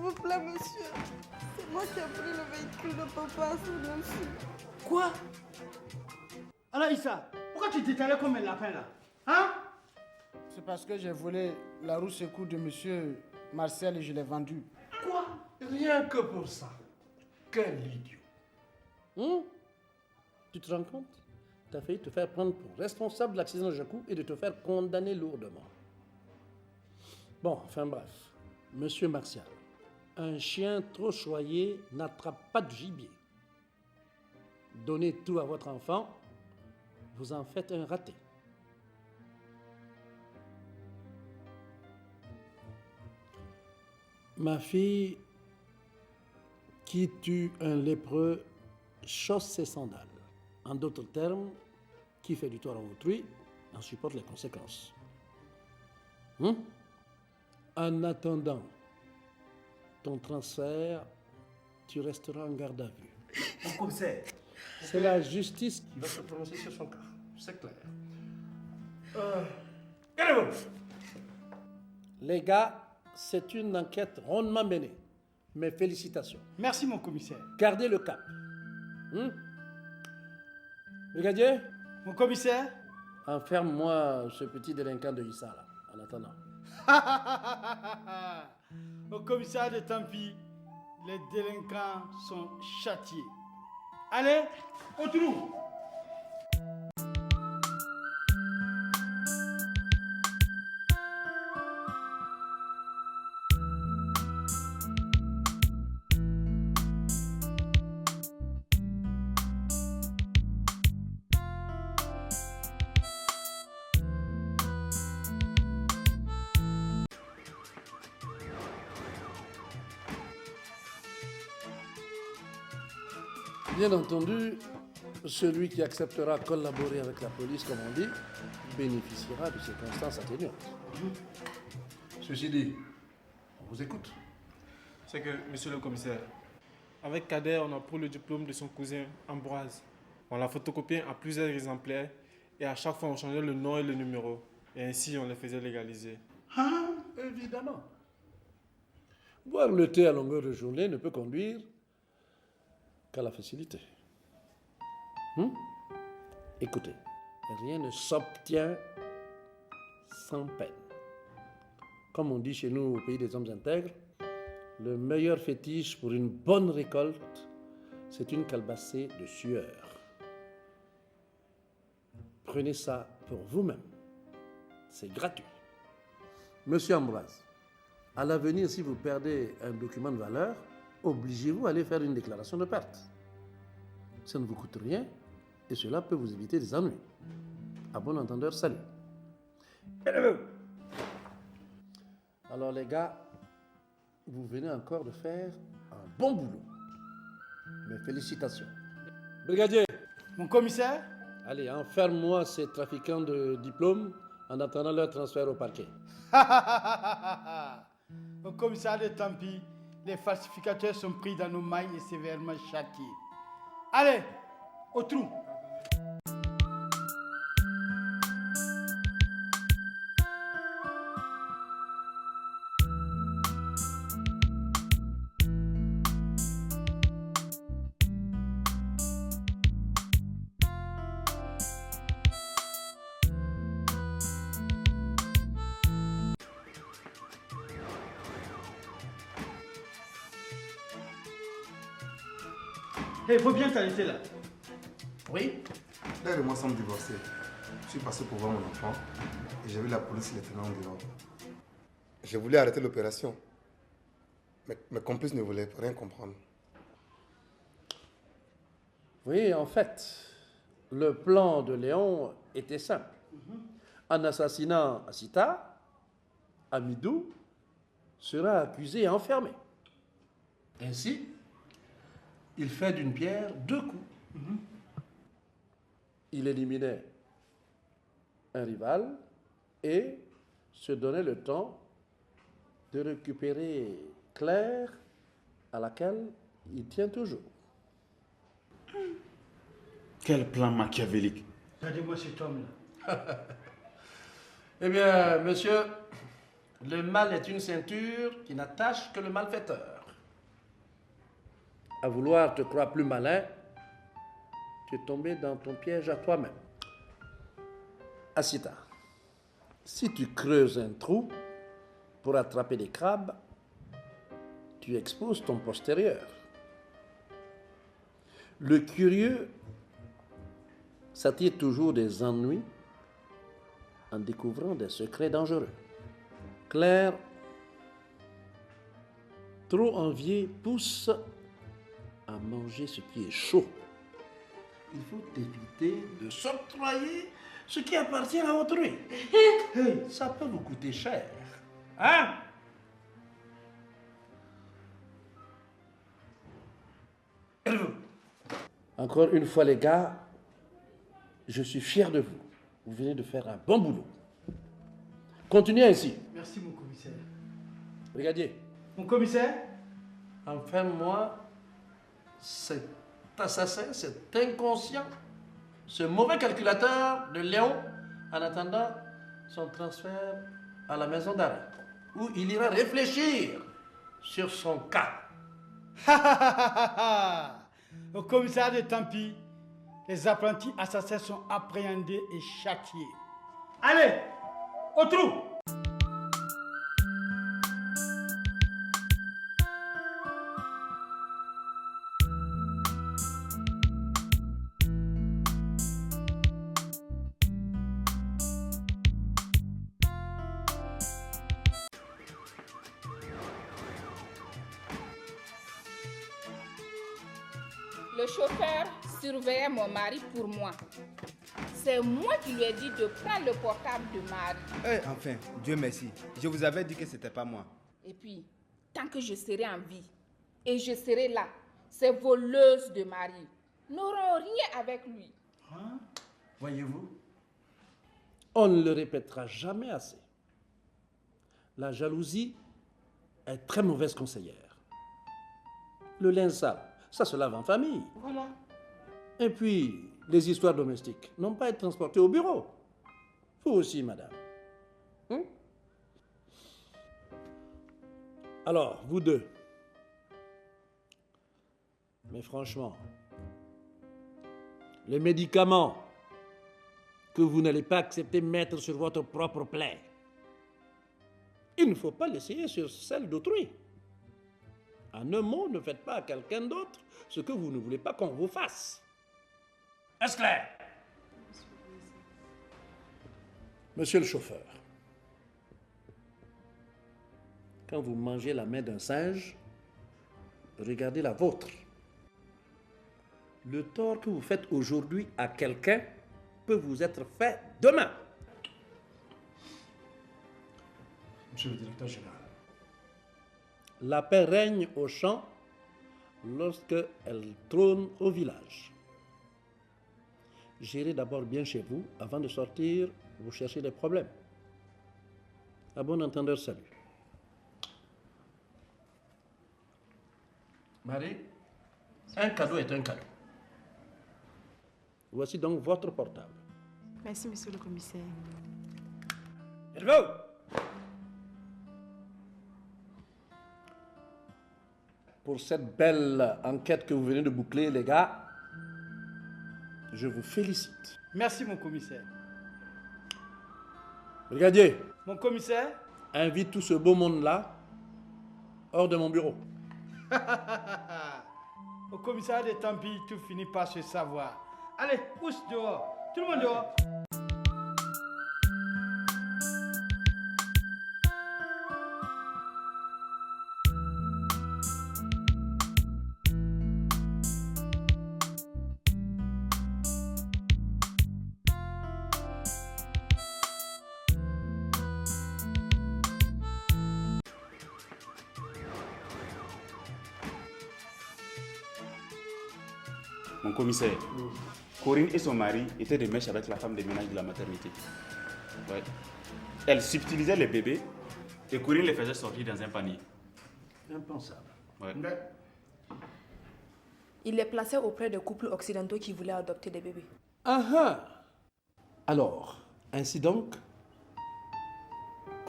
vous plaît, monsieur. C'est moi qui ai pris le véhicule de papa à son insu. Quoi? Alors Issa, pourquoi tu t'es allé comme un lapin là? Hein? C'est parce que j'ai volé la roue secours de monsieur Marcel et je l'ai vendue. Quoi? Rien que pour ça. Quel idiot. Tu te rends compte? Tu as failli te faire prendre pour responsable de l'accident de Jacou et de te faire condamner lourdement. Bon, enfin bref. Monsieur Martial, un chien trop choyé n'attrape pas de gibier. Donnez tout à votre enfant, vous en faites un raté. Ma fille, qui tue un lépreux, chausse ses sandales. En d'autres termes, qui fait du tort à autrui en supporte les conséquences. En attendant ton transfert, tu resteras en garde à vue. Mon commissaire, c'est la justice qui va se prononcer sur son cas. C'est clair. Allez-vous. Les gars, c'est une enquête rondement menée. Mes félicitations. Merci, mon commissaire. Gardez le cap. Brigadier? Mon commissaire? Enferme-moi ce petit délinquant de Issa, là, en attendant. Au commissaire de Tampi, les délinquants sont châtiés. Allez, au trou! Bien entendu, celui qui acceptera de collaborer avec la police, comme on dit, bénéficiera de circonstances atténuantes. Ceci dit, on vous écoute. C'est que, monsieur le commissaire, avec Kader, on a pris le diplôme de son cousin Ambroise. On l'a photocopié en plusieurs exemplaires et à chaque fois on changeait le nom et le numéro. Et ainsi on les faisait légaliser. Ah, évidemment. Boire le thé à longueur de journée ne peut conduire qu'à la facilité. Écoutez, rien ne s'obtient sans peine. Comme on dit chez nous au pays des hommes intègres, le meilleur fétiche pour une bonne récolte, c'est une calebassée de sueur. Prenez ça pour vous-même. C'est gratuit. Monsieur Ambroise, à l'avenir, si vous perdez un document de valeur, obligez-vous à aller faire une déclaration de perte. Ça ne vous coûte rien et cela peut vous éviter des ennuis. À bon entendeur, salut. Alors les gars, vous venez encore de faire un bon boulot. Mes félicitations. Brigadier. Mon commissaire? Allez, enferme-moi ces trafiquants de diplômes en attendant leur transfert au parquet. Au commissaire de Tampi, les falsificateurs sont pris dans nos mailles et sévèrement châtiés. Allez, au trou. Il faut bien t'arrêter là. Oui? L'air et moi sommes divorcés. Je suis passé pour voir mon enfant et j'ai vu la police les tenant dehors. Je voulais arrêter l'opération. Mais mes complices ne voulaient rien comprendre. Oui, en fait, le plan de Léon était simple. En assassinant Asita, Amidou sera accusé et enfermé. Ainsi, il fait d'une pierre deux coups. Il éliminait un rival et se donnait le temps de récupérer Claire, à laquelle il tient toujours. Quel plan machiavélique. Regardez-moi cet homme-là. Eh bien, monsieur, Le mal est une ceinture qui n'attache que le malfaiteur. À vouloir te croire plus malin, tu es tombé dans ton piège à toi-même. Asita, si tu creuses un trou pour attraper des crabes, tu exposes ton postérieur. Le curieux s'attire toujours des ennuis en découvrant des secrets dangereux. Claire, trop envier pousse à manger ce qui est chaud. Il faut éviter de s'octroyer ce qui appartient à autrui. Hey, ça peut vous coûter cher. Hein? Encore une fois, les gars, je suis fier de vous. Vous venez de faire un bon boulot. Continuez ainsi. Merci, mon commissaire. Brigadier. Mon commissaire? Enfin, moi, cet assassin, cet inconscient, ce mauvais calculateur de Léon, en attendant son transfert à la maison d'arrêt, où il ira réfléchir sur son cas. Au commissariat de Tampi, les apprentis assassins sont appréhendés et châtiés. Allez, au trou! Le chauffeur surveillait mon mari pour moi. C'est moi qui lui ai dit de prendre le portable de Marie. Enfin, Dieu merci. Je vous avais dit que c'était pas moi. Et puis, tant que je serai en vie et je serai là, ces voleuses de Marie n'auront rien avec lui. Hein? Voyez-vous, on ne le répétera jamais assez. La jalousie est très mauvaise conseillère. Le linge sale, ça se lave en famille. Voilà. Et puis, les histoires domestiques n'ont pas à être transportées au bureau. Vous aussi, madame. Alors, vous deux. Mais franchement, les médicaments que vous n'allez pas accepter mettre sur votre propre plaie, il ne faut pas l'essayer sur celle d'autrui. En un mot, ne faites pas à quelqu'un d'autre ce que vous ne voulez pas qu'on vous fasse. Est-ce clair? Monsieur le chauffeur, quand vous mangez la main d'un singe, regardez la vôtre. Le tort que vous faites aujourd'hui à quelqu'un peut vous être fait demain. Monsieur le directeur général. La paix règne au champ lorsque elle trône au village. Gérez d'abord bien chez vous avant de sortir, vous cherchez des problèmes. À bon entendeur, salut. Marie, un cadeau est un cadeau. Voici donc votre portable. Merci, monsieur le commissaire. Hervé! Pour cette belle enquête que vous venez de boucler, les gars, je vous félicite. Merci, mon commissaire. Brigadier. Mon commissaire? Invite tout ce beau monde-là hors de mon bureau. Au commissariat de Tampi, tout finit par se savoir. Allez, pousse dehors. Tout le monde dehors. Mon commissaire, Corinne et son mari étaient de mèche avec la femme de ménage de la maternité. Ouais. Elle subtilisait les bébés et Corinne les faisait sortir dans un panier. Impensable. Ouais. Il les plaçait auprès de couples occidentaux qui voulaient adopter des bébés. Ah ah! Alors, ainsi donc,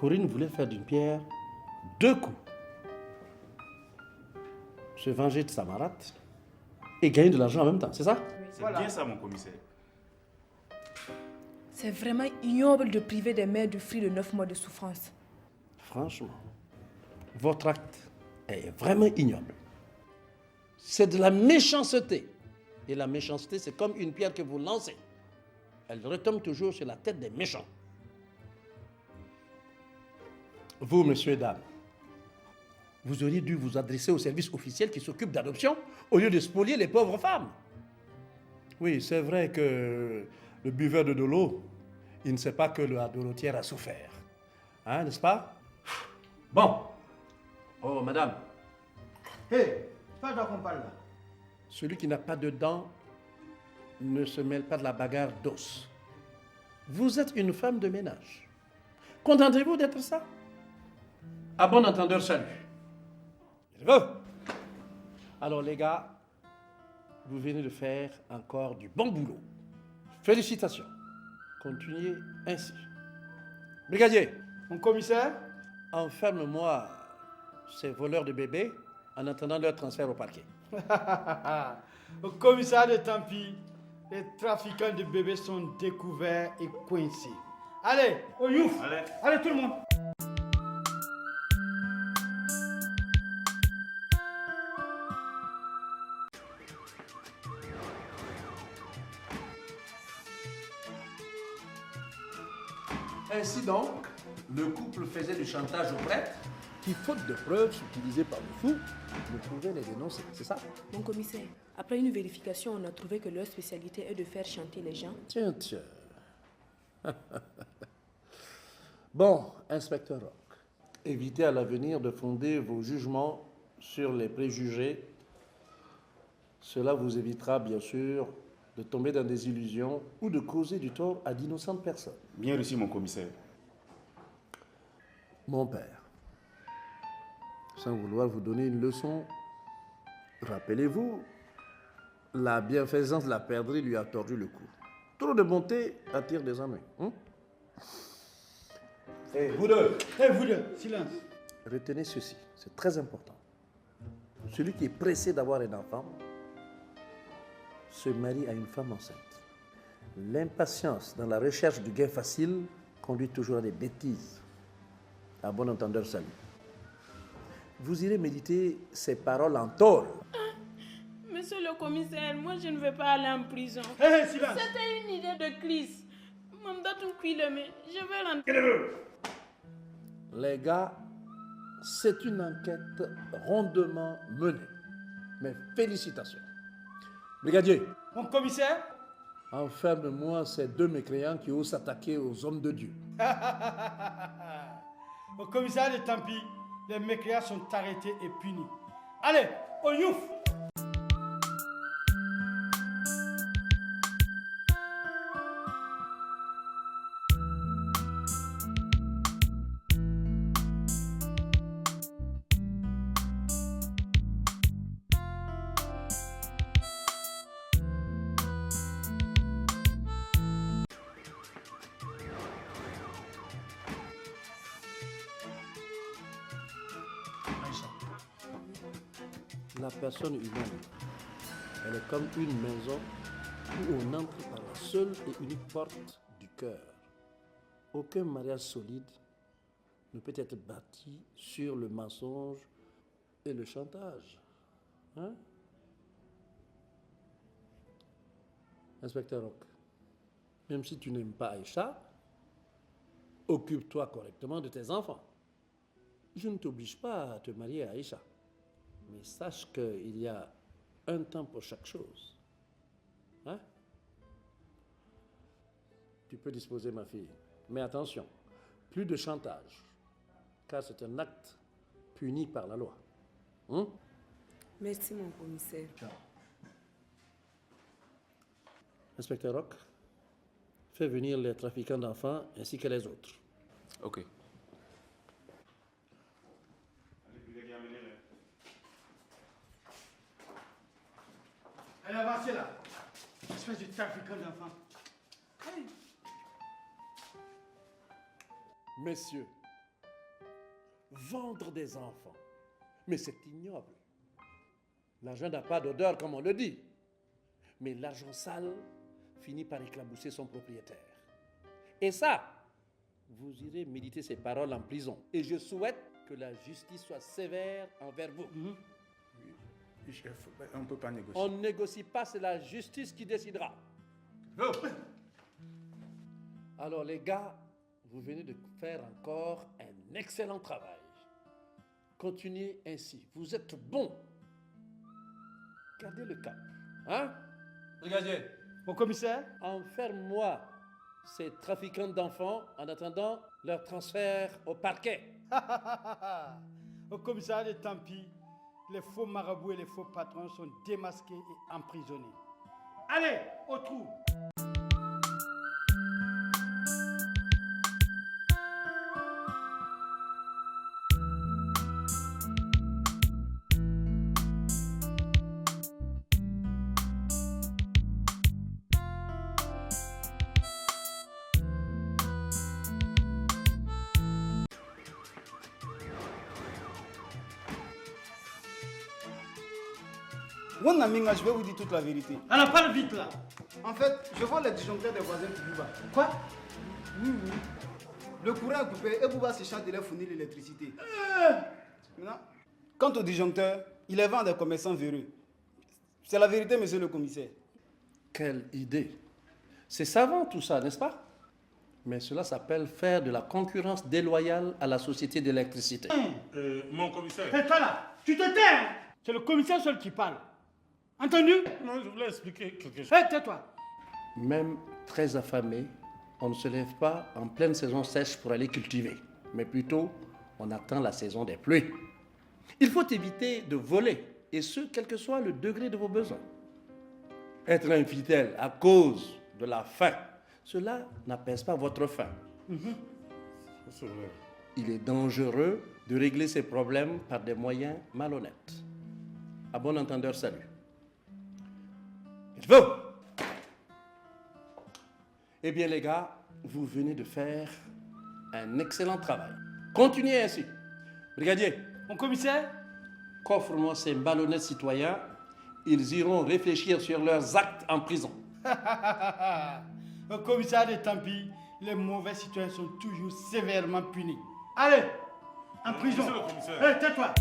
Corinne voulait faire d'une pierre deux coups. Se venger de sa marate et gagner de l'argent en même temps, c'est ça? C'est bien ça, mon commissaire. C'est vraiment ignoble de priver des mères du fruit de 9 mois de souffrance. Franchement, votre acte est vraiment ignoble. C'est de la méchanceté. Et la méchanceté, c'est comme une pierre que vous lancez. Elle retombe toujours sur la tête des méchants. Vous, messieurs et dames, vous auriez dû vous adresser au service officiel qui s'occupe d'adoption au lieu de spolier les pauvres femmes. Oui, c'est vrai que le buveur de l'eau, il ne sait pas que la dorotière a souffert. Hein, n'est-ce pas? Bon. Oh, madame. Hé, pas d'en qu'on parle là. Celui qui n'a pas de dents ne se mêle pas de la bagarre d'os. Vous êtes une femme de ménage. Contentez-vous d'être ça? À bon entendeur, salut. Je veux. Alors les gars, vous venez de faire encore du bon boulot. Félicitations. Continuez ainsi. Brigadier. Mon commissaire? Enferme-moi ces voleurs de bébés en attendant leur transfert au parquet. Au commissaire de Tampi, les trafiquants de bébés sont découverts et coincés. Allez, au youf! Allez tout le monde! Ainsi donc, le couple faisait du chantage aux prêtres qui, faute de preuves utilisées par le fou, ne pouvaient les dénoncer, c'est ça? Mon commissaire, après une vérification, on a trouvé que leur spécialité est de faire chanter les gens. Tiens. Bon, inspecteur Rock, évitez à l'avenir de fonder vos jugements sur les préjugés. Cela vous évitera, bien sûr, de tomber dans des illusions ou de causer du tort à d'innocentes personnes. Bien reçu, mon commissaire. Mon père, sans vouloir vous donner une leçon, rappelez-vous, la bienfaisance de la perdrix lui a tordu le cou. Trop de bonté attire des ennuis. Vous deux, silence. Retenez ceci, c'est très important. Celui qui est pressé d'avoir un enfant se marie à une femme enceinte. L'impatience dans la recherche du gain facile conduit toujours à des bêtises. À bon entendeur, salut. Vous irez méditer ces paroles en tôle. Monsieur le commissaire, moi je ne veux pas aller en prison. Silence. C'était une idée de crise. Je veux rentrer. Les gars, c'est une enquête rondement menée. Mes félicitations. Brigadier. Mon commissaire? Enferme-moi ces deux mécréants qui osent s'attaquer aux hommes de Dieu. Au commissaire de Tampi, les mécréants sont arrêtés et punis. Allez, au youf! La personne humaine, elle est comme une maison où on entre par la seule et unique porte du cœur. Aucun mariage solide ne peut être bâti sur le mensonge et le chantage. Hein? Inspecteur Rock, même si tu n'aimes pas Aïcha, occupe-toi correctement de tes enfants. Je ne t'oblige pas à te marier à Aïcha. Mais sache qu'il y a un temps pour chaque chose. Hein? Tu peux disposer, ma fille. Mais attention, plus de chantage, car c'est un acte puni par la loi. Hein? Merci, mon commissaire. Ciao. Inspecteur Rock, fais venir les trafiquants d'enfants ainsi que les autres. Ok. Allez, avancez là. Espèce de trafiquant d'enfants. Messieurs, Vendre des enfants. Mais c'est ignoble. L'argent n'a pas d'odeur comme on le dit. Mais l'argent sale finit par éclabousser son propriétaire. Et ça, vous irez méditer ces paroles en prison. Et je souhaite que la justice soit sévère envers vous. Oui, chef, on ne peut pas négocier. On ne négocie pas, c'est la justice qui décidera. Alors les gars, vous venez de faire encore un excellent travail. Continuez ainsi. Vous êtes bons. Gardez le cap. Hein? Brigadier. Au commissaire? Enferme-moi ces trafiquants d'enfants en attendant leur transfert au parquet. Au commissariat de Tampi, les faux marabouts et les faux patrons sont démasqués et emprisonnés. Allez, au trou! Wanaminga, je vais vous dire toute la vérité. Alors parle vite là. En fait, je vois les disjoncteurs des voisins qui Bouba. Quoi? Oui. Le courant est coupé et Bouba se charge de leur fournir l'électricité. Maintenant, quant au disjoncteur, il les vend à des commerçants véreux. C'est la vérité, monsieur le commissaire. Quelle idée! C'est savant tout ça, n'est-ce pas? Mais cela s'appelle faire de la concurrence déloyale à la société d'électricité. Mon commissaire. Et toi là, tu te tais hein? C'est le commissaire seul qui parle. Entendu? Non, je voulais expliquer quelque chose. Hé, tais-toi. Même très affamé, on ne se lève pas en pleine saison sèche pour aller cultiver, mais plutôt on attend la saison des pluies. Il faut éviter de voler, et ce, quel que soit le degré de vos besoins. Être infidèle à cause de la faim, cela n'apaise pas votre faim. C'est vrai. Il est dangereux de régler ces problèmes par des moyens malhonnêtes. À bon entendeur, salut. Vous. Eh bien, les gars, vous venez de faire un excellent travail. Continuez ainsi. Brigadier. Mon commissaire? Coffre-moi ces malhonnêtes citoyens. Ils iront réfléchir sur leurs actes en prison. Au commissariat de Tampi, les mauvais citoyens sont toujours sévèrement punis. Allez, en prison. Monsieur le commissaire. Hé, tais-toi.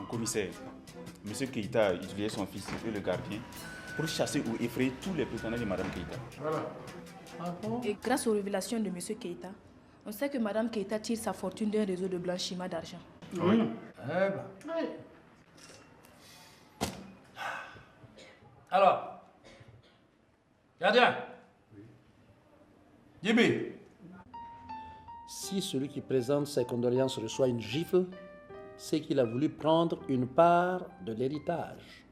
Commissaire, M. Keïta a utilisé son fils et le gardien pour chasser ou effrayer tous les partenaires de Mme Keïta. Voilà. Et grâce aux révélations de M. Keïta, on sait que Mme Keïta tire sa fortune d'un réseau de blanchiment d'argent. Oui. Eh ben. Oui. Alors, gardien. Jimmy. Si celui qui présente ses condoléances reçoit une gifle, c'est qu'il a voulu prendre une part de l'héritage.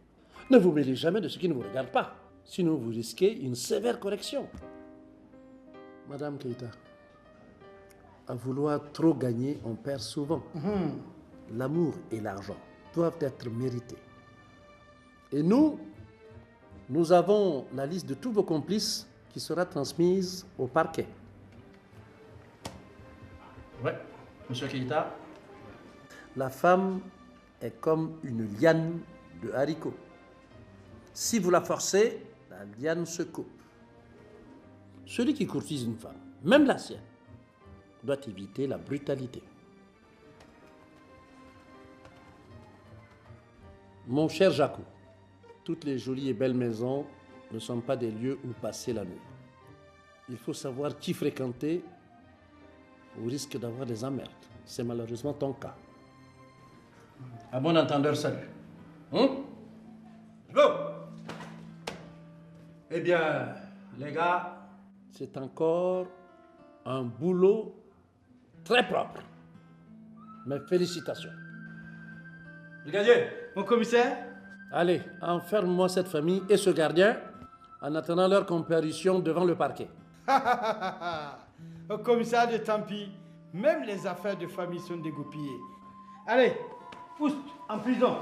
Ne vous mêlez jamais de ce qui ne vous regarde pas, sinon vous risquez une sévère correction. Madame Keïta, à vouloir trop gagner, on perd souvent. L'amour et l'argent doivent être mérités. Et nous avons la liste de tous vos complices qui sera transmise au parquet. Ouais, monsieur Keïta. La femme est comme une liane de haricots. Si vous la forcez, la liane se coupe. Celui qui courtise une femme, même la sienne, doit éviter la brutalité. Mon cher Jacou, toutes les jolies et belles maisons ne sont pas des lieux où passer la nuit. Il faut savoir qui fréquenter au risque d'avoir des emmerdes. C'est malheureusement ton cas. À bon entendeur, salut. Go! Eh bien, les gars, c'est encore un boulot très propre. Mes félicitations. Brigadier, mon commissaire. Allez, enferme-moi cette famille et ce gardien en attendant leur comparution devant le parquet. Au commissaire de Tampi, même les affaires de famille sont dégoupillées. Allez, Oust, en prison.